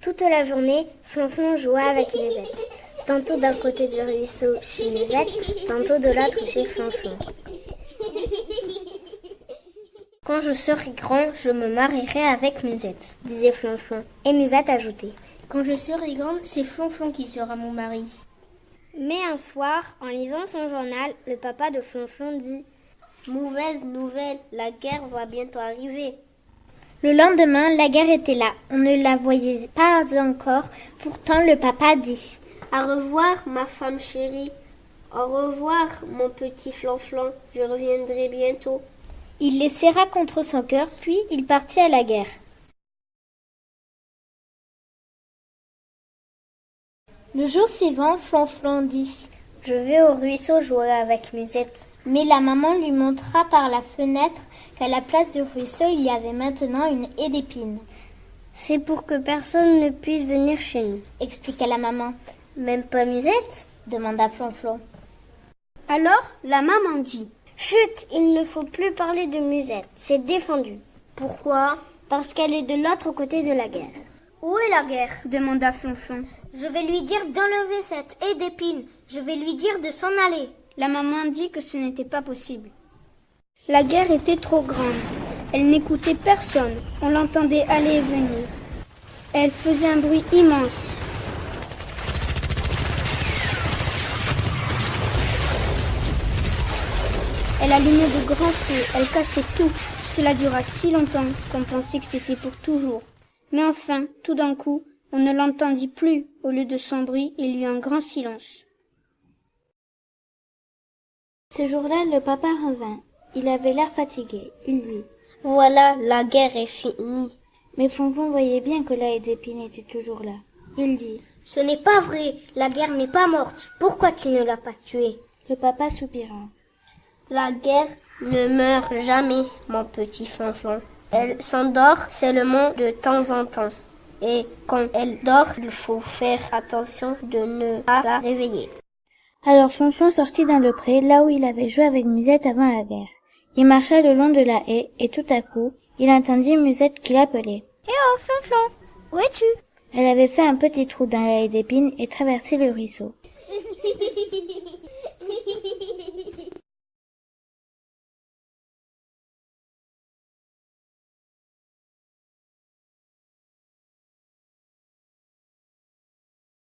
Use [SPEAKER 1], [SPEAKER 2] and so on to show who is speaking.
[SPEAKER 1] Toute la journée, Flonflon jouait avec Musette. Tantôt d'un côté du ruisseau chez Musette, tantôt de l'autre chez Flonflon. Quand je serai grand, je me marierai avec Musette, disait Flonflon. Et Musette ajoutait.
[SPEAKER 2] Quand je serai grande, c'est Flonflon qui sera mon mari.
[SPEAKER 1] Mais un soir, en lisant son journal, le papa de Flonflon dit « Mauvaise nouvelle, la guerre va bientôt arriver. »
[SPEAKER 3] Le lendemain, la guerre était là. On ne la voyait pas encore. Pourtant, le papa dit
[SPEAKER 1] « Au revoir, ma femme chérie. Au revoir, mon petit Flonflon. Je reviendrai bientôt. »
[SPEAKER 3] Il les serra contre son cœur, puis il partit à la guerre. Le jour suivant, Flonflon dit
[SPEAKER 1] « Je vais au ruisseau jouer avec Musette. »
[SPEAKER 3] Mais la maman lui montra par la fenêtre qu'à la place du ruisseau, il y avait maintenant une haie d'épines.
[SPEAKER 1] « C'est pour que personne ne puisse venir chez nous, »
[SPEAKER 3] expliqua la maman.
[SPEAKER 1] « Même pas Musette ?»
[SPEAKER 3] demanda Flonflon.
[SPEAKER 1] Alors, la maman dit « Chut, il ne faut plus parler de Musette, c'est défendu. » Pourquoi ? Parce qu'elle est de l'autre côté de la guerre. « Où est la guerre ?» demanda Flonflon. « Je vais lui dire d'enlever cette haie d'épines. Je vais lui dire de s'en aller. » La maman dit que ce n'était pas possible. La guerre était trop grande. Elle n'écoutait personne. On l'entendait aller et venir. Elle faisait un bruit immense. Elle allumait de grands feux. Elle cassait tout. Cela dura si longtemps qu'on pensait que c'était pour toujours. Mais enfin, tout d'un coup, on ne l'entendit plus. Au lieu de son bruit, il y eut un grand silence.
[SPEAKER 4] Ce jour-là, le papa revint. Il avait l'air fatigué. Il dit
[SPEAKER 1] « Voilà, la guerre est finie. »
[SPEAKER 4] Mais Flonflon voyait bien que la haie d'épines était toujours là. Il dit
[SPEAKER 1] « Ce n'est pas vrai, la guerre n'est pas morte. Pourquoi tu ne l'as pas tuée ?»
[SPEAKER 4] Le papa soupira.
[SPEAKER 1] « La guerre ne meurt jamais, mon petit Flonflon. Elle s'endort seulement de temps en temps. Et quand elle dort, il faut faire attention de ne pas la réveiller. »
[SPEAKER 4] Alors Flonflon sortit dans le pré, là où il avait joué avec Musette avant la guerre. Il marcha le long de la haie, et tout à coup, il entendit Musette qui l'appelait.
[SPEAKER 1] « Eh oh, Flonflon, où es-tu »
[SPEAKER 4] Elle avait fait un petit trou dans la haie d'épines et traversé le ruisseau.